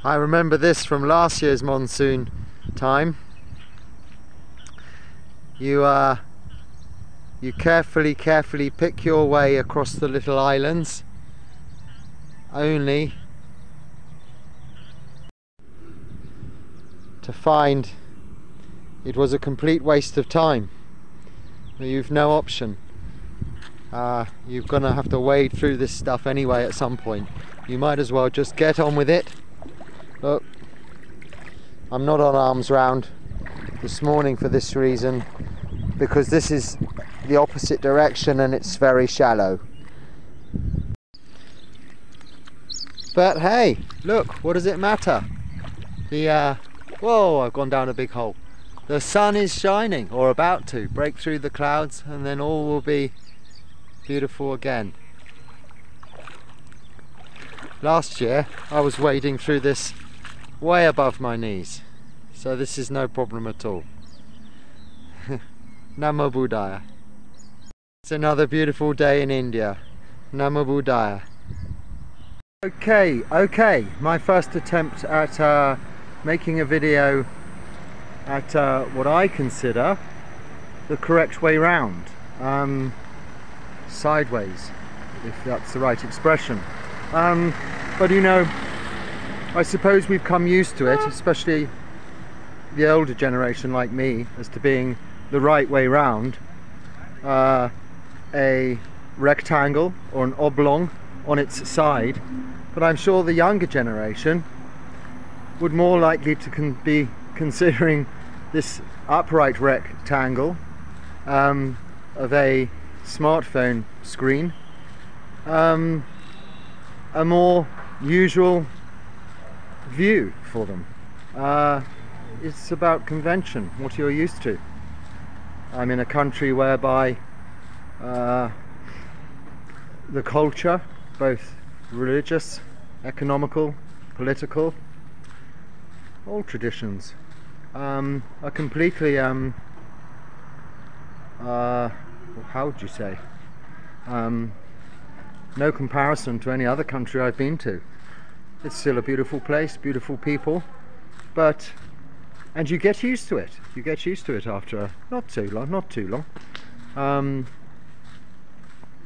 I remember this from last year's monsoon time. You carefully pick your way across the little islands, only to find it was a complete waste of time. You've no option. You're gonna have to wade through this stuff anyway at some point. You might as well just get on with it. Look, I'm not on Alms Round this morning for this reason, because this is the opposite direction and it's very shallow. But hey, look, what does it matter? Whoa, I've gone down a big hole. The sun is shining, or about to break through the clouds, and then all will be beautiful again. Last year I was wading through this way above my knees, so this is no problem at all. Namo Buddhaya. It's another beautiful day in India. Namo Buddhaya. Okay, my first attempt at making a video at what I consider the correct way round, sideways, if that's the right expression. But you know, I suppose we've come used to it, especially the older generation like me, as to being the right way round, a rectangle or an oblong on its side. But I'm sure the younger generation would more likely to be considering this upright rectangle of a smartphone screen a more usual view for them. It's about convention, what you're used to. I'm in a country whereby the culture, both religious, economical, political, all traditions, are completely, how would you say, no comparison to any other country I've been to. It's still a beautiful place, beautiful people, and you get used to it. You get used to it after not too long.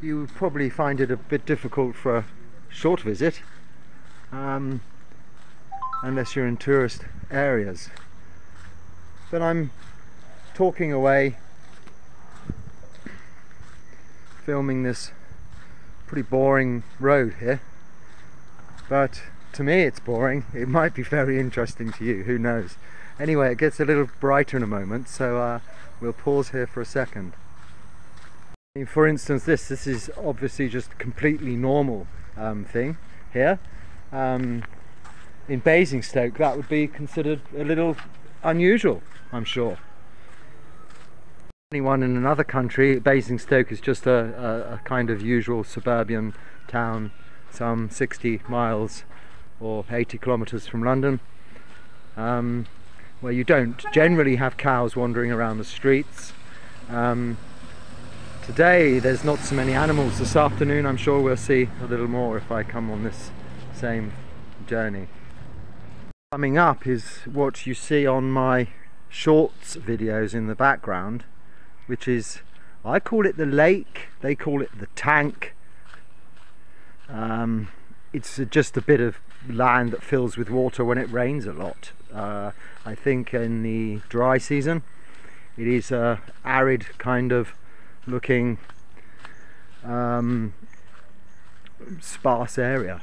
You would probably find it a bit difficult for a short visit, unless you're in tourist areas. But I'm talking away, filming this pretty boring road here, but to me it's boring. It might be very interesting to you, who knows. Anyway, it gets a little brighter in a moment, so we'll pause here for a second. For instance, this is obviously just a completely normal thing here. In Basingstoke that would be considered a little unusual, I'm sure. Anyone in another country, Basingstoke is just a kind of usual suburban town, some 60 miles or 80 kilometers from London, where you don't generally have cows wandering around the streets. Today there's not so many animals. This afternoon I'm sure we'll see a little more if I come on this same journey. Coming up is what you see on my shorts videos in the background, which is, I call it the lake, they call it the tank. It's just a bit of land that fills with water when it rains a lot. I think in the dry season it is a arid kind of looking sparse area.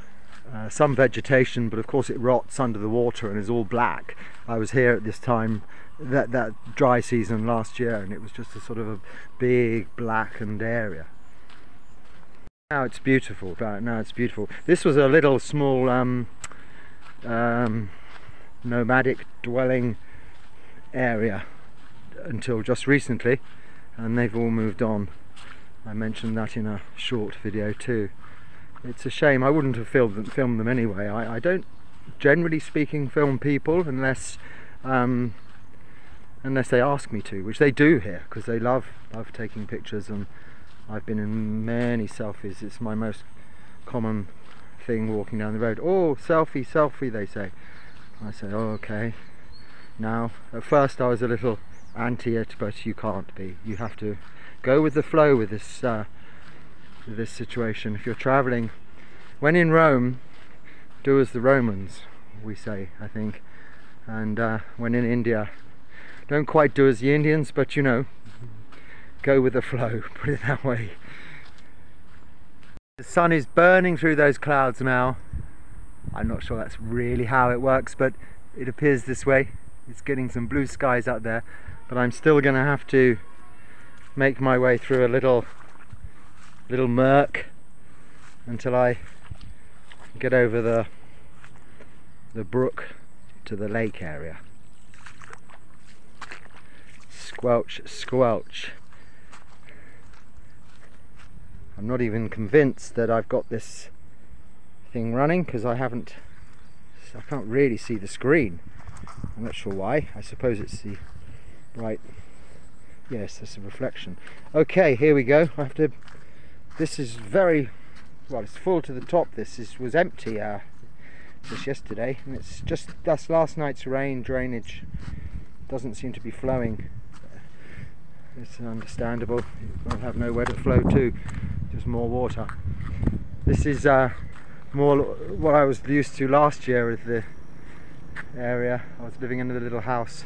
Some vegetation, but of course it rots under the water and is all black. I was here at this time, that dry season last year, and it was just a sort of a big blackened area. Now it's beautiful. Now it's beautiful. This was a little small nomadic dwelling area until just recently, and they've all moved on. I mentioned that in a short video too. It's a shame. I wouldn't have filmed them anyway. I don't, generally speaking, film people unless they ask me to, which they do here, because they love taking pictures, and I've been in many selfies. It's my most common thing walking down the road. Oh, selfie, selfie, they say. I said, oh, okay. Now, at first I was a little anti it, but you can't be. You have to go with the flow with this situation. If you're traveling, when in Rome, do as the Romans, we say, I think. And when in India, don't quite do as the Indians, but you know, go with the flow, put it that way. The sun is burning through those clouds now. I'm not sure that's really how it works, but it appears this way. It's getting some blue skies out there, but I'm still going to have to make my way through a little murk until I get over the brook to the lake area. Squelch, squelch. I'm not even convinced that I've got this thing running because I can't really see the screen. I'm not sure why. I suppose it's the right. Yes, that's a reflection. Okay, here we go. This is very well. It's full to the top. Was empty just yesterday, and that's last night's rain. Drainage doesn't seem to be flowing. It's understandable. We'll have nowhere to flow to. Just more water. This is more what I was used to last year with the area. I was living in a little house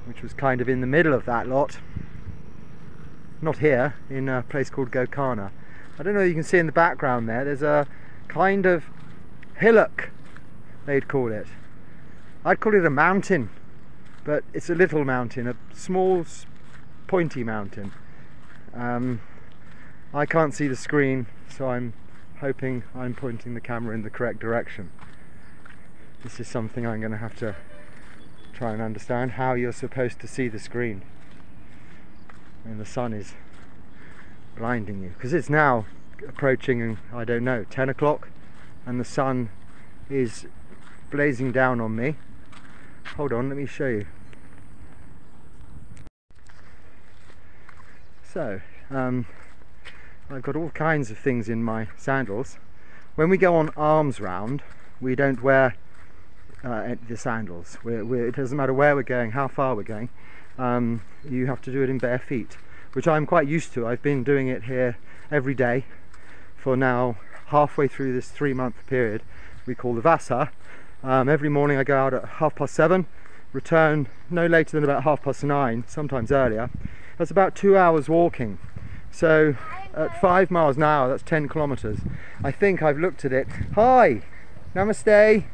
which was kind of in the middle of that lot. Not here, in a place called Gokana. I don't know if you can see in the background there's a kind of hillock, they'd call it. I'd call it a mountain, but it's a little mountain, a small pointy mountain. I can't see the screen, so I'm hoping I'm pointing the camera in the correct direction. This is something I'm going to have to try and understand, how you're supposed to see the screen when the sun is blinding you, because it's now approaching, I don't know, 10 o'clock and the sun is blazing down on me. Hold on, let me show you. So I've got all kinds of things in my sandals. When we go on Alms Round, we don't wear the sandals. It doesn't matter where we're going, how far we're going. You have to do it in bare feet, which I'm quite used to. I've been doing it here every day for now halfway through this 3-month period we call the Vasa. Every morning I go out at 7:30, return no later than about 9:30, sometimes earlier. That's about 2 hours walking. So at 5 miles an hour, that's 10 kilometers. I think I've looked at it. Hi, namaste.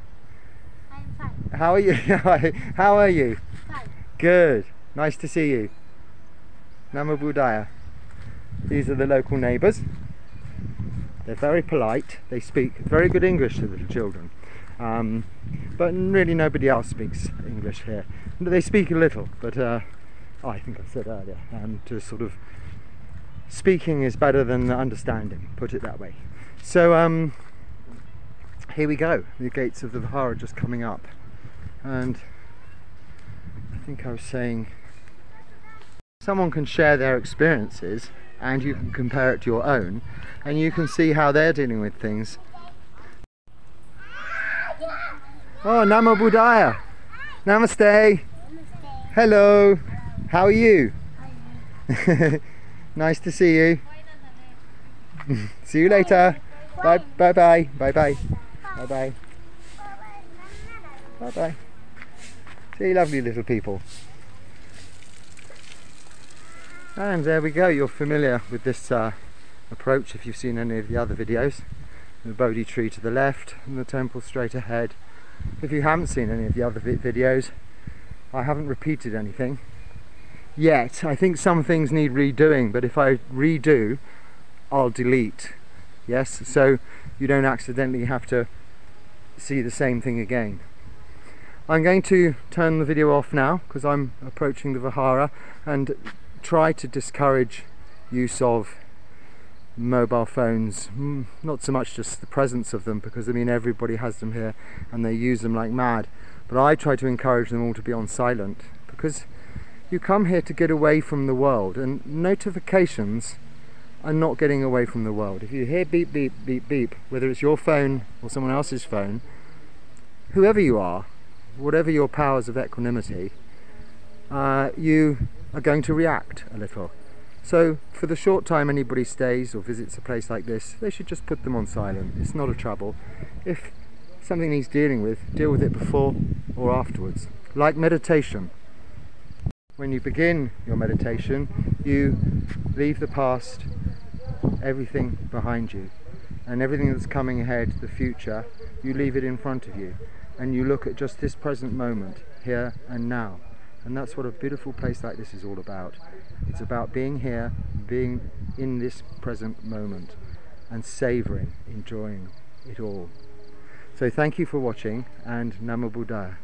I'm fine. How are you? How are you? Fine. Good. Nice to see you. Namo Buddhaya. These are the local neighbours. They're very polite. They speak very good English to little children. But really nobody else speaks English here. They speak a little, but I think I said earlier, to sort of speaking is better than understanding, put it that way. So here we go. The gates of the Vihara are just coming up, and I think I was saying someone can share their experiences and you can compare it to your own and you can see how they're dealing with things. Oh, Namo Buddhaya. Namaste. Hello. How are you? Nice to see you. See you later. Bye bye bye. Bye bye. Bye bye. Bye bye. See you lovely little people. And there we go. You're familiar with this approach if you've seen any of the other videos. The Bodhi tree to the left and the temple straight ahead. If you haven't seen any of the other videos, I haven't repeated anything yet. I think some things need redoing, but if I redo, I'll delete. Yes, so you don't accidentally have to see the same thing again. I'm going to turn the video off now because I'm approaching the Vihara, and try to discourage use of mobile phones. Not so much just the presence of them, because I mean everybody has them here and they use them like mad, but I try to encourage them all to be on silent, because you come here to get away from the world, and notifications are not getting away from the world. If you hear beep beep beep beep, whether it's your phone or someone else's phone, whoever you are, whatever your powers of equanimity, you are going to react a little. So for the short time anybody stays or visits a place like this, they should just put them on silent. It's not a trouble. If something needs dealing with, deal with it before or afterwards. Like meditation. When you begin your meditation, you leave the past, everything behind you, and everything that's coming ahead, the future, you leave it in front of you, and you look at just this present moment, here and now. And that's what a beautiful place like this is all about. It's about being here, being in this present moment, and savouring, enjoying it all. So thank you for watching, and Namo Buddhaya.